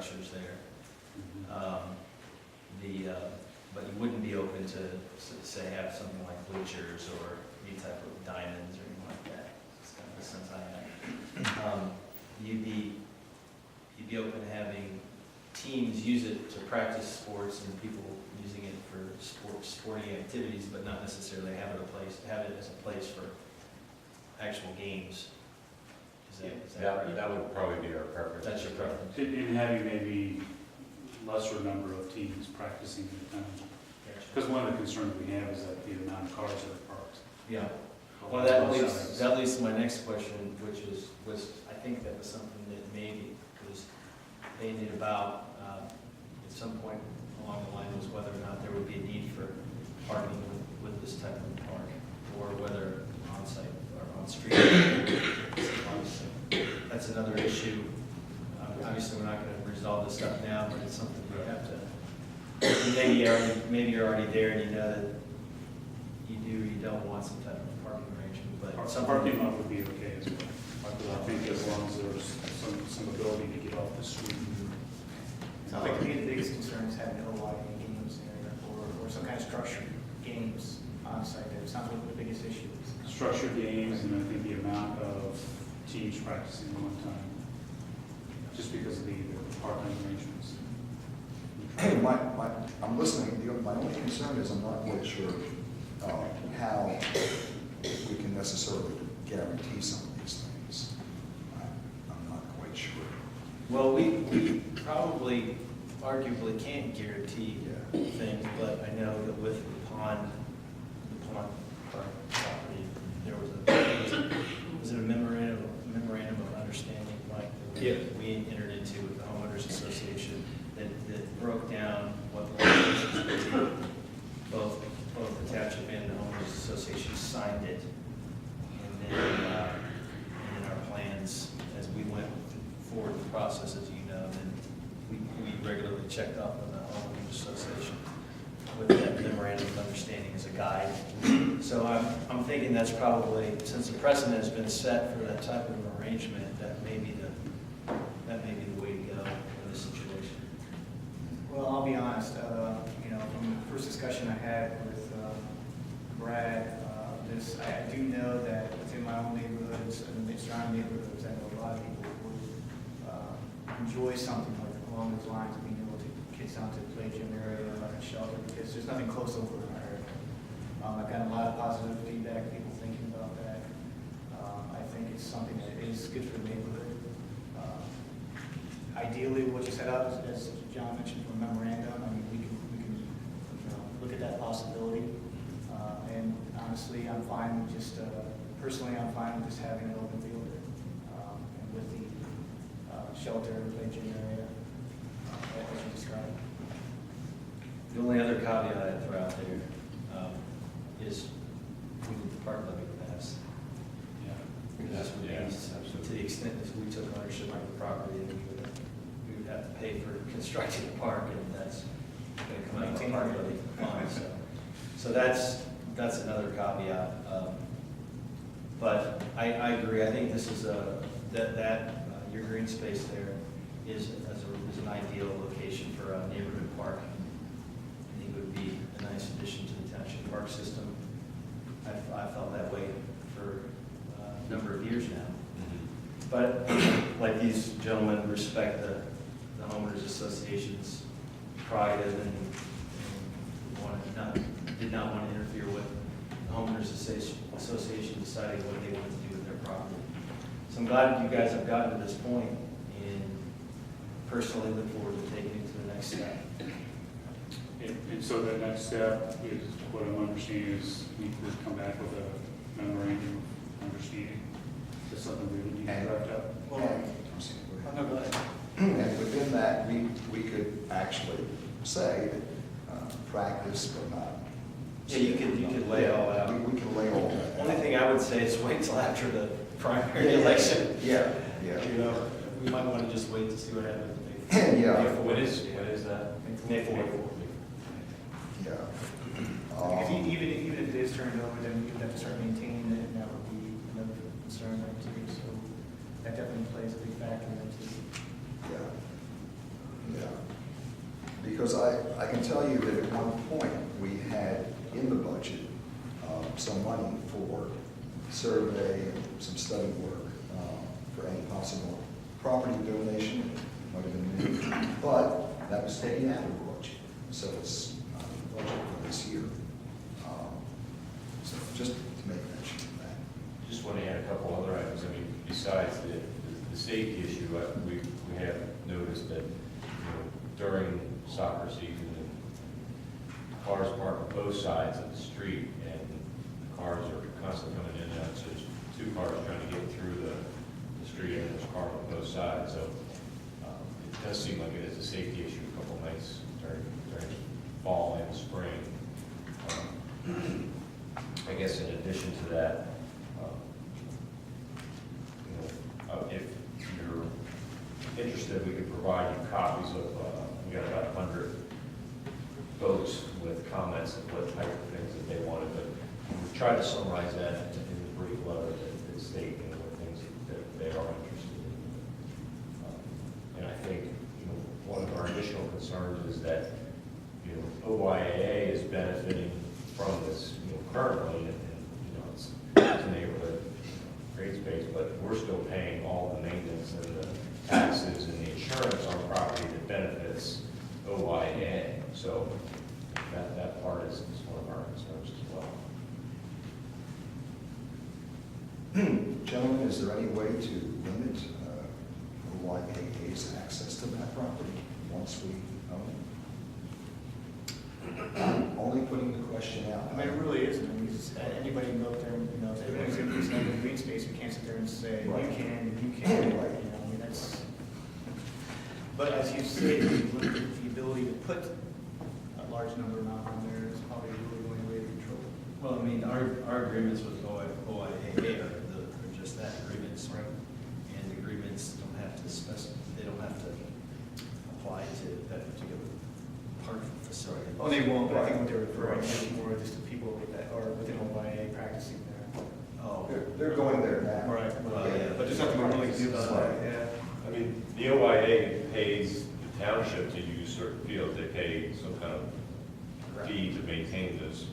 structures there. But you wouldn't be open to, say, have something like bleachers or any type of diamonds or anything like that. It's kind of the sense I have. You'd be open to having teams use it to practice sports and people using it for sporting activities, but not necessarily have it as a place for actual games. Is that right? That would probably be our preference. That's your preference. And having maybe lesser number of teams practicing in the town. Because one of the concerns we have is that the amount of cars that are parked. Yeah. Well, that leads to my next question, which was I think that was something that maybe was bandied about at some point along the line, was whether or not there would be a need for parking with this type of park, or whether on-site or on-street. That's another issue. Obviously, we're not going to resolve this stuff now, but it's something we have to. Maybe you're already there and you know that you do or you don't want some type of parking arrangement, but Parking lot would be okay as well. I think as long as there's some ability to get off the street. Sounds like to me the biggest concern is having no lighting games there, or some kind of structured games on site there. It sounds like the biggest issue is. Structured games, and I think the amount of teams practicing at one time, just because of the parking arrangements. I'm listening. My only concern is I'm not quite sure how we can necessarily guarantee some of these things. I'm not quite sure. well, we probably arguably can't guarantee things, but I know that with the pond property, there was it a memorandum of understanding, Mike, that we entered into with the homeowners association that broke down what the regulations would be. Both the township and the homeowners association signed it, and then our plans as we went forward the process, as you know, and we regularly checked off on the homeowners association with that memorandum of understanding as a guide. So I'm thinking that's probably, since the precedent has been set for that type of arrangement, that may be the way to go in this situation. Well, I'll be honest, from the first discussion I had with Brad, I do know that within my own neighborhoods and the surrounding neighborhoods, I know a lot of people would enjoy something like along those lines of being able to get kids down to the play gym area, like a shelter, because there's nothing close over in our area. I've gotten a lot of positive feedback, people thinking about that. I think it's something that is good for the neighborhood. Ideally, what you set up, as John mentioned, from a memorandum, I mean, we can look at that possibility. And honestly, I'm fine with just, personally, I'm fine with just having an open field and with the shelter and play gym area, as you described. The only other caveat I'd throw out there is we need the park levy passed. Because to the extent that we took ownership of the property, we would have to pay for constructing the park, and that's going to come out of the park levy fund. So that's another caveat. But I agree. I think this is your green space there is an ideal location for a neighborhood park. I think it would be a nice addition to the township park system. I felt that way for a number of years now. But like these gentlemen, respect the homeowners association's prerogative and did not want to interfere with the homeowners association deciding what they wanted to do with their property. So I'm glad you guys have gotten to this point, and personally look forward to taking it to the next step. And so the next step is, what I'm understanding is, we would come back with a memorandum of understanding. Is this something we would need to draft up? No, go ahead. And within that, we could actually say that practice but not. Yeah, you could lay it all out. We can lay all that out. Only thing I would say is wait till after the primary election. Yeah. You know, we might want to just wait to see what happens. Yeah. What is that? May 4th. Yeah. Because even if it is turned over, then we would have to start maintaining it, and that would be another concern there too. So that definitely plays a big factor in it too. Yeah. Because I can tell you that at one point, we had in the budget some money for survey, and some study work for any possible property donation, might have been me, but that was taken out of the budget, so it's not in the budget for this year. So just to make mention of that. Just want to add a couple other items. I mean, besides the safety issue, we have noticed that, during soccer season, cars park on both sides of the street, and the cars are constantly coming in and out. So there's two cars trying to get through the street, and there's cars on both sides. So it does seem like it is a safety issue a couple nights during fall and spring. I guess in addition to that, if you're interested, we could provide you copies of, we got about 100 folks with comments of what type of things that they wanted, but we tried to summarize that in the brief letter that state, what things that they are interested in. And I think, one of our additional concerns is that, OYAA is benefiting from this, currently, and it's a neighborhood, great space, but we're still paying all the maintenance and the taxes and the insurance on property that benefits OYAA. So that part is one of our concerns as well. Gentlemen, is there any way to limit OYAA's access to that property once we own it? I'm only putting the question out. I mean, it really isn't. I mean, anybody can go up there, if everyone's going to use another green space, we can't sit there and say, Right. you can, Right. I mean, that's. But as you say, if you look at the ability to put a large number not on there is probably really the only way to control it. Well, I mean, our agreements with OIAA are just that, agreements, right? And agreements don't have to they don't have to apply to that particular part of the facility. Oh, they won't, but I think what they're referring to is more just to people that are within OYA practicing there. Oh. They're going there now. Right, Well, yeah. but there's nothing we really do about it, yeah. I mean, the OYA pays the township to use certain fields. They pay some kind of fee to maintain those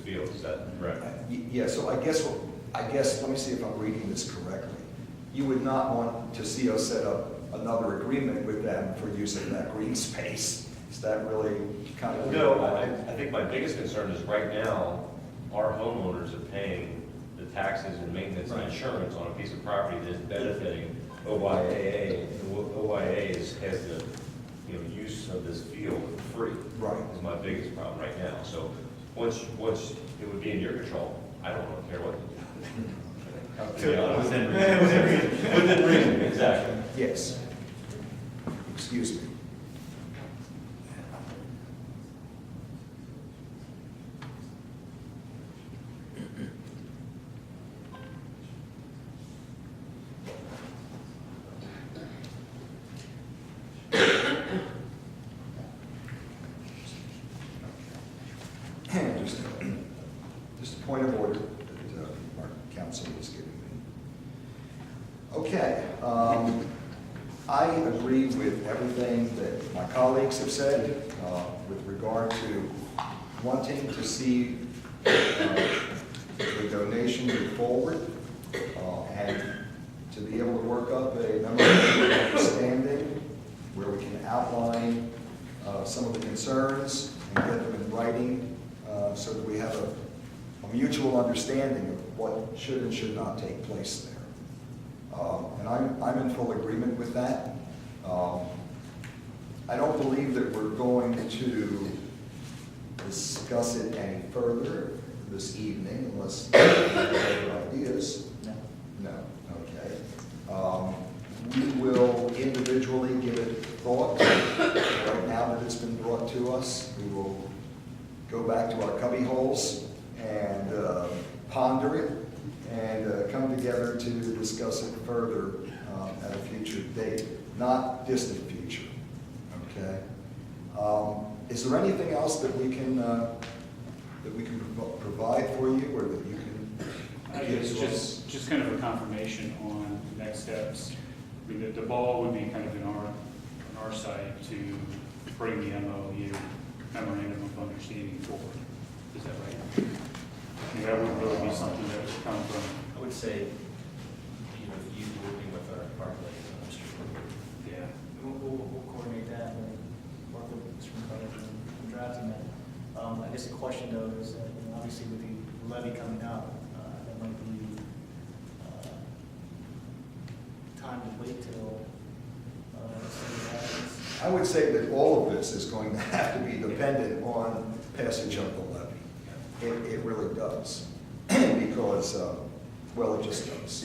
fields. Is that correct? Yeah, so I guess, let me see if I'm reading this correctly. You would not want to see us set up another agreement with them for using that green space. Is that really kind of? No, I think my biggest concern is right now, our homeowners are paying the taxes and maintenance and Right. insurance on a piece of property that is benefiting OYAA. And OYAA has the use of this field for free. Right. Is my biggest problem right now. So once it would be in your control, I don't care what you do. Within reason. Within reason, exactly. Yes. Excuse me. Just a point of order that our council was giving me. Okay, I agree with everything that my colleagues have said with regard to wanting to see the donation move forward and to be able to work up a memorandum of understanding where we can outline some of the concerns and get them in writing so that we have a mutual understanding of what should and should not take place there. And I'm in full agreement with that. I don't believe that we're going to discuss it any further this evening unless you have other ideas. No, okay. We will individually give it thought. Right now that it's been brought to us, we will go back to our cubby holes and ponder it and come together to discuss it further at a future date, not distant future, okay? Is there anything else that we can provide for you or that you can I give guess to us? just kind of a confirmation on the next steps. I mean, the ball would be kind of on our side to bring the MOU, memorandum of understanding forward. Is that right? And that would really be something that would come from, I would say, you working with our ladies on the street. yeah. We'll coordinate that and work with Mr. McCullough and drafting that. I guess the question though is that, obviously with the levy coming up, that might be time to wait till something happens. I would say that all of this is going to have to be dependent on passage of the levy. It really does, because, well, it just does.